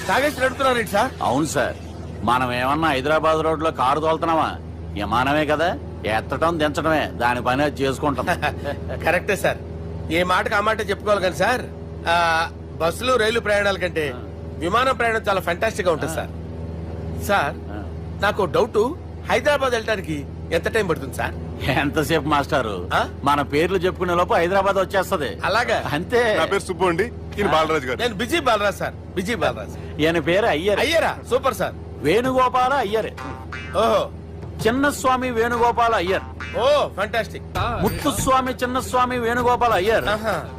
తాగేసి నడుపుతున్నారేంటి సార్? అవును సార్, మనం ఏమన్నా హైదరాబాద్ రోడ్ లో కారు తోలుతున్నామా? విమానమే కదా, ఎత్తడం దించడమే దాని పని అది చేసుకుంటాం. కరెక్టే సార్, ఏ మాటకు ఆ మాట చెప్పుకోవాలి కానీ సార్, బస్సులు రైలు ప్రయాణాల కంటే విమానం ప్రయాణం చాలా ఫెంటాస్టిక్ గా ఉంటుంది సార్. సార్ నాకు డౌట్, హైదరాబాద్ వెళ్ళడానికి ఎంత టైం పడుతుంది సార్? ఎంతసేపు మాస్టారు, మన పేర్లు చెప్పుకునే లోపు హైదరాబాద్ వచ్చేస్తది. అలాగా? అంతే. నా పేరు సుబ్బు అండి, ఈయన బాలరాజు గారు. నేను busy Balaraj sir, busy Balaraj. ఈయన పేరు అయ్యర్. అయ్యరా? Super sir. వేణుగోపాల అయ్యర్. ఓహో, చిన్నస్వామి వేణుగోపాల అయ్యర్. Oh fantastic. ముత్తుస్వామి చిన్నస్వామి వేణుగోపాల అయ్యర్.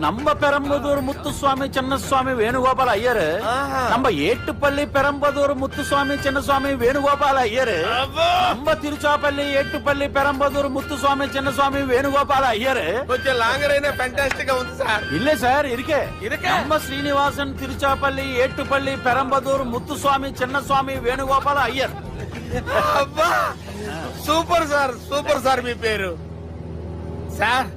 நம்ம பெரம்பதூர் முத்துசுவாமி சின்னசுவாமி வேணுகோபால ஐயர். நம்ம ஏட்டுப்பள்ளி பெரம்பதூர் முத்துசுவாமி சின்னசுவாமி வேணுகோபால ஐயர். நம்ம திருச்சாப்பள்ளி ஏட்டுப்பள்ளி பெரம்பதூர் முத்துசுவாமி சின்னசுவாమి వేణుగోపాల ஐயர். కొంచెం లాంగర్ అయినా ఫెంటాస్టిక్ గా ఉంది సార్. இல்ல சார், இருக்கே. நம்ம ஸ்ரீனிவாசன் திருச்சாப்பள்ளி ஏட்டுப்பள்ளி பெரம்பதூர் முத்துசுவாమి చిన్నస్వామి వేణుగోపాల ஐயர். అబ్బా సూపర్ సార్, సూపర్ సార్. మీ పేరు సార్,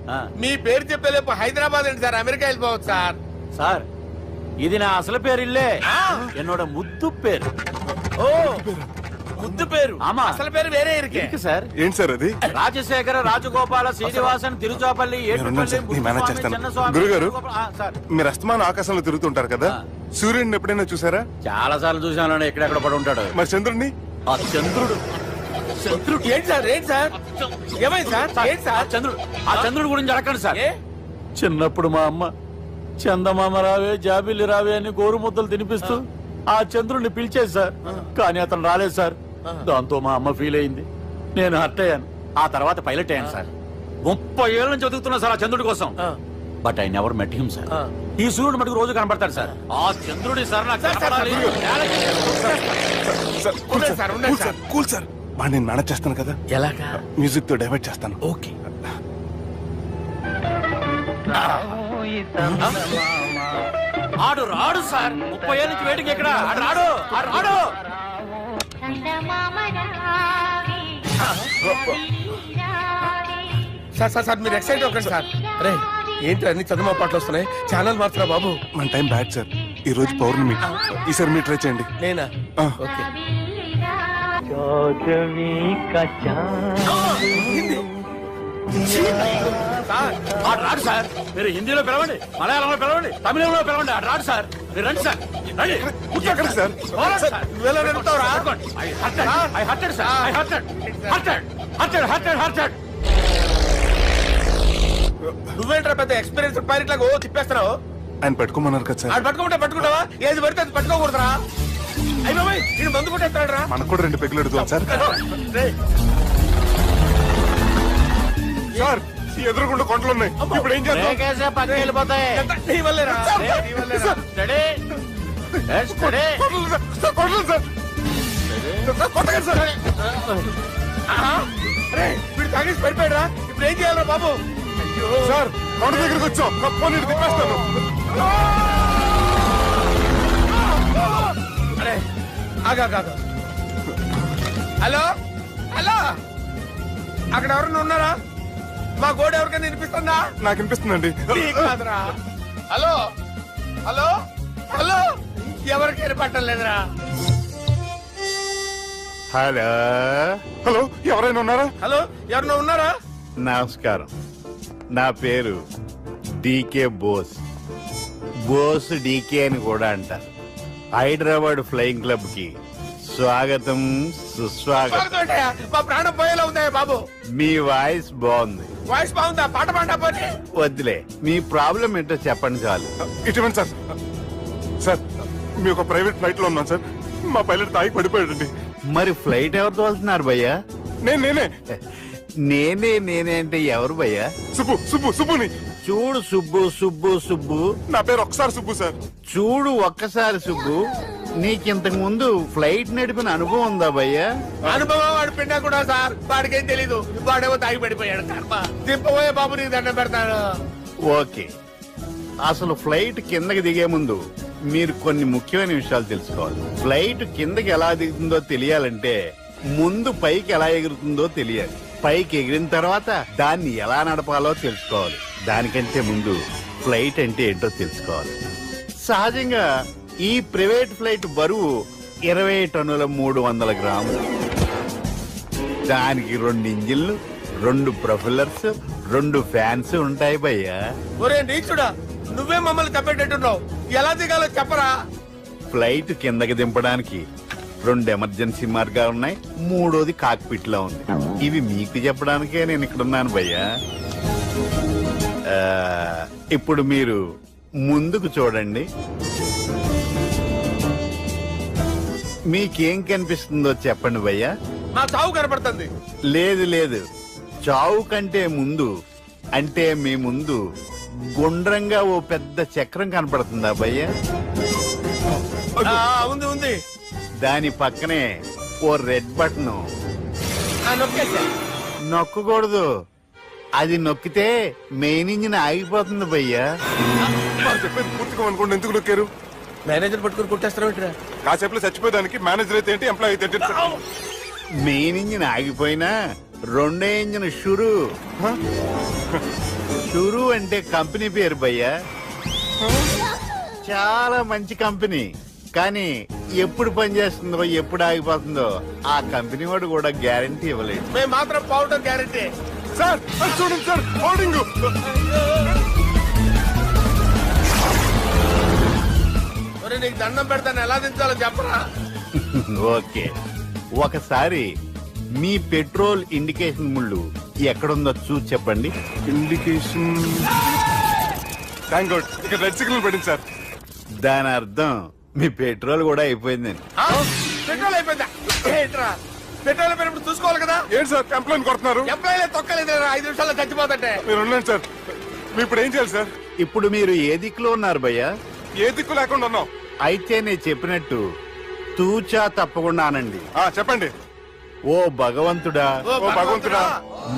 మీ పేరు చెప్పేలేపు హైదరాబాద్ అండి సార్, అమెరికా వెళ్ళిపోవచ్చు సార్. సార్ ఇది నా అసలు పేరు ఇల్లే, என்னோட ముద్దు పేరు. ఓ ముద్దు పేరు? ఆమా, అసలు పేరు వేరే ఇருக்கு సార్. ఏంటి సార్ అది? రాజశేఖర రాజగోపాల శ్రీనివాసన్ తిరుచాపల్లి గురుగారు, మీరు అస్తమానం ఆకాశంలో తిరుగుతుంటారు కదా, సూర్యుడిని ఎప్పుడైనా చూసారా? చాలా సార్లు చూసాను, ఎక్కడెక్కడ పడి ఉంటాడు. మరి చంద్రుడిని? ఆ చంద్రుడు. చంద్రుడు ఏంటి సార్? ఏంటి సార్? ఏమైంది సార్? ఏంటి సార్? చంద్రుడు, ఆ చంద్రుడు గురించి అడగండి సార్. చిన్నప్పుడు మా అమ్మ చందమామ రావే జాబిల్లి రావే అని గోరు ముద్దలు తినిపిస్తూ ఆ చంద్రుడిని పిలిచేది సార్, కానీ అతను రాలేదు సార్. దాంతో మా అమ్మ ఫీల్ అయింది, నేను హర్ట్ అయ్యాను. ఆ తర్వాత పైలట్ అయ్యాను సార్. 30 ఏళ్ళ నుంచి చదువుతున్నా సార్ ఆ చంద్రుడి కోసం. But I never met him sir. ఈ సూర్యుడు మటుకు రోజు కనబడతాడు సార్. ఆ చంద్రుడి సార్ నాకు కనపడాలి. కూల్ సార్, నేను మేనేజ్ చేస్తాను కదా. ఎలాగా? మ్యూజిక్ తో డైవర్ట్ చేస్తాను. ఓకే. ఆడు రాడు సార్, 30 ఏళ్ళ నుంచి వేడికి ఎక్కడ రాడు. సార్ సార్ సార్ మీరు ఎక్సైట్ అవ్వకండి సార్. రే ఏంటి అన్ని చదువు పాటలు వస్తున్నాయి, ఛానల్ మార్చరా బాబు. మన టైం బ్యాడ్ సార్, ఈ రోజు పౌర్ణమి. ఈసారి మీరు ట్రై చేయండి. నేనా? ఓకే. రాడు సార్, మీరు హిందీలో పిలవండి, మలయాళంలో పిలవండి, తమిళంలో పిలవండి. ఆడు రాడు సార్, మీరు రండి సార్. కూర్చోకండి సార్. నువ్వేంట్రా పెద్ద ఎక్స్పీరియన్స్ పైలట్ లాగా ఓ తిప్పేస్తున్నావు? ఆయన పట్టుకోమన్నారు కదా సార్. ఆడు పట్టుకుంటే పట్టుకుంటావా? ఏది పడితే అది పట్టుకోకూడదురా. అయ్యి బాబాయ్, నేను మందు కొట్టేస్తాడు రా. మనకు కూడా 2 పెగ్గులు ఎడుతాం సార్. సార్ ఎదురుకుండా కొండలు ఉన్నాయి, ఇప్పుడు ఏం చేద్దాం? పక్కకి వెళ్ళిపోతాయి. నీ వల్లేరా? వీడు తాగేసి పడిపోయాడు రా. ఇప్పుడు ఏం చేయాలరా బాబు? సార్ కొండ దగ్గరికి వచ్చాం, నీరు తిప్పేస్తాను. అరే ఆగా. హలో హలో, అక్కడ ఎవరన్నా ఉన్నారా? మా గోడ ఎవరికైనా వినిపిస్తుందా? నాకు వినిపిస్తుందండి. హలో హలో హలో, ఎవరికి వినపట్టలేదురా? హలో హలో, ఎవరైనా ఉన్నారా? హలో ఎవరన్నా ఉన్నారా? నమస్కారం, నా పేరు డీకే బోస్. బోస్ డీకే అని కూడా అంటారు. హైదరాబాద్ ఫ్లయింగ్ క్లబ్ కి స్వాగతం సుస్వాగతం. మా ప్రాణం పోయేలా ఉందా బాబు? మీ వాయిస్ బాగుంది. వాయిస్ బాగుందా? పాట పాడా పోనీ. వద్దులే, మీ ప్రాబ్లం ఏంటో చెప్పండి చాలు. ఇటువంటి సార్, సార్ మీ ఒక ప్రైవేట్ ఫ్లైట్ లో ఉన్నాం సార్, మా పైలట్ తాగి పడిపోయాడండి. మరి ఫ్లైట్ ఎవరితో వెళ్తున్నారు భయ్యా? నేనే అంటే ఎవరు భయ్యా? సుబ్బుని. చూడు సుబ్బు, నా పేరు ఒకసారి సుబ్బు సార్. చూడు ఒక్కసారి సుబ్బు, నీకింతకు ముందు ఫ్లైట్ నడిపిన అనుభవం ఉందా భయ్యా? అనుభవం వాడు పిండా కూడా సార్, వాడికేం తెలీదు. వాడేమో తాగి పడిపోయాడు. దింపబోయే బాబు నీకు దండం పెడతాను. ఓకే, అసలు ఫ్లైట్ కిందకి దిగే ముందు మీరు కొన్ని ముఖ్యమైన విషయాలు తెలుసుకోవాలి. ఫ్లైట్ కిందకి ఎలా దిగుతుందో తెలియాలంటే ముందు పైకి ఎలా ఎగురుతుందో తెలియాలి. పైకి ఎగిరిన తర్వాత దాన్ని ఎలా నడపాలో తెలుసుకోవాలి. దానికంటే ముందు ఫ్లైట్ అంటే ఏంటో తెలుసుకోవాలి. సహజంగా ఈ ప్రైవేట్ ఫ్లైట్ బరువు 20 టన్నుల 300 గ్రాములు. దానికి 2 ఇంజిన్లు, 2 ప్రొఫెల్లర్స్, 2 ఫ్యాన్స్ ఉంటాయి భయ్యా. ఒరే నీచుడా, నువ్వే మమ్మల్ని తప్పేటట్టున్నావు. ఎలా దిగాలో చెప్పరా? ఫ్లైట్ కిందకి దింపడానికి 2 ఎమర్జెన్సీ మార్గాలు ఉన్నాయి, 3వది కాక్పిట్ లో ఉంది. ఇవి మీకు చెప్పడానికే నేను ఇక్కడ ఉన్నాను భయ్యా. ఇప్పుడు మీరు ముందుకు చూడండి. మీకేం కనిపిస్తుందో చెప్పండి భయ్యా. నా చావు కనపడుతుంది. లేదు లేదు, చావు కంటే ముందు, అంటే మీ ముందు గుండ్రంగా ఓ పెద్ద చక్రం కనపడుతుందా భయ్యా? ఉంది ఉంది. దాని పక్కనే ఓ రెడ్ బటన్. నొక్కేసా. నొక్కకూడదు, అది నొక్కితే మెయిన్ ఇంజిన్ ఆగిపోతుంది భయ్యా. చెప్పేది పూర్తిగా అనుకోండి, ఎందుకు నొక్కారు? మేనేజర్ పట్టుకుని కొట్టేస్తారా? కాసేపులో చచ్చిపోయేదానికి మేనేజర్ అయితే ఏంటి, ఎంప్లాయ్ అయితే ఏంటి? మెయిన్ ఇంజిన్ ఆగిపోయినా 2వ ఇంజిన్ షురు. షురు అంటే కంపెనీ పేరు భయ్యా. చాలా మంచి కంపెనీ, కానీ ఎప్పుడు పనిచేస్తుందో ఎప్పుడు ఆగిపోతుందో ఆ కంపెనీ వాడు కూడా గ్యారంటీ ఇవ్వలేదు. మేము మాత్రం పౌడర్ గ్యారంటీ. సార్ అది చూడండి సార్, హోర్డింగ్. ఒరే నీకు దండం పెడతాను, ఎలా దించాలో చెప్పరా? ఓకే, ఒకసారి మీ పెట్రోల్ ఇండికేషన్ ముళ్ళు ఎక్కడుందో చూసి చెప్పండి. ఇండికేషన్. థ్యాంక్ గాడ్, ఇక్కడ రెడ్ సిగ్నల్ పడింది సార్. దాని అర్థం మీ పెట్రోల్ కూడా అయిపోయిందని. పెట్రోల్ అయిపోయిందా? ఏంట్రా, పెట్రోల్ అయిపోయినప్పుడు చూసుకోవాలి కదా. ఏంటి సార్ కంప్లైంట్ కొడుతున్నారు? ఎంప్లాయీలే తొక్కలేదు, 5 నిమిషాల్లో చచ్చిపోతుంటే. మీరు ఉండండి సార్, మీరు ఇప్పుడు ఏం చేయాలి సార్? ఇప్పుడు మీరు ఏ దిక్కులో ఉన్నారు భయ్యా? ఏ దిక్కు లేకుండా ఉన్నాం. అయితే నేను చెప్పినట్టు తూచా తప్పకుండా అనండి. చెప్పండి. ఓ భగవంతుడా, ఓ భగవంతుడా,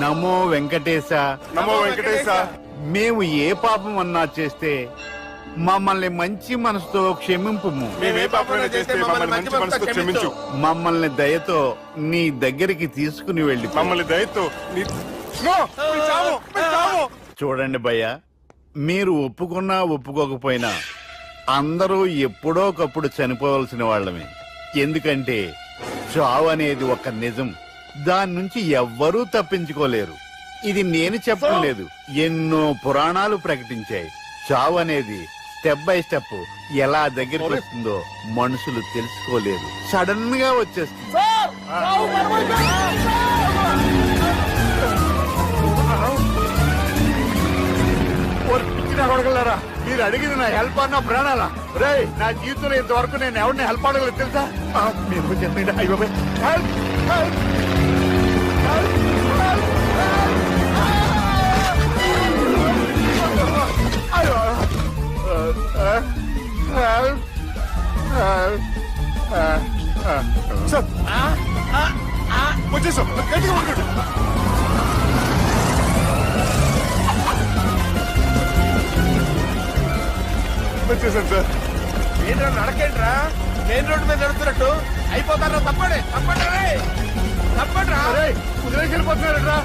నమో వెంకటేశ, నమో వెంకటేశ. మేము ఏ పాపం అన్నా చేస్తే మమ్మల్ని మంచి మనసుతో క్షమింపుము. మేము ఏ పాపమైనా చేస్తే మమ్మల్ని మంచి మనసుతో క్షమించు. మమ్మల్ని దయతో నీ దగ్గరికి తీసుకుని వెళ్ళి మమ్మల్ని దయతో చూడండి భయ్యా, మీరు ఒప్పుకున్నా ఒప్పుకోకపోయినా అందరూ ఎప్పుడో ఒకప్పుడు చనిపోవలసిన వాళ్ళమే. ఎందుకంటే చావు అనేది ఒక నిజం, దాని నుంచి ఎవ్వరూ తప్పించుకోలేరు. ఇది నేను చెప్పడం లేదు, ఎన్నో పురాణాలు ప్రకటించాయి. చావు అనేది స్టెప్ బై స్టెప్ ఎలా దగ్గరికి వస్తుందో మనుషులు తెలుసుకోలేరు, సడన్ గా వచ్చేస్తుంది. అడగలరా, మీరు అడిగింది నా హెల్ప్ అన్న ప్రాణాలా? రే, నా జీవితంలో ఇంతవరకు నేను ఎవరిని హెల్ప్ అడగలేదు తెలుసా? మీరు చెప్పండి. అయ్యో హెల్ప్, హెల్ప్, సార్ వచ్చేసాం, గట్టిగా ఉండండి. వచ్చేసాను సార్. ఏంట్రా నడకేంట్రా, మెయిన్ రోడ్డు మీద నడుస్తున్నట్టు అయిపోతారా? తప్పండి తప్పండి తప్పండి. వదిలేసి వెళ్ళిపోతున్నారా?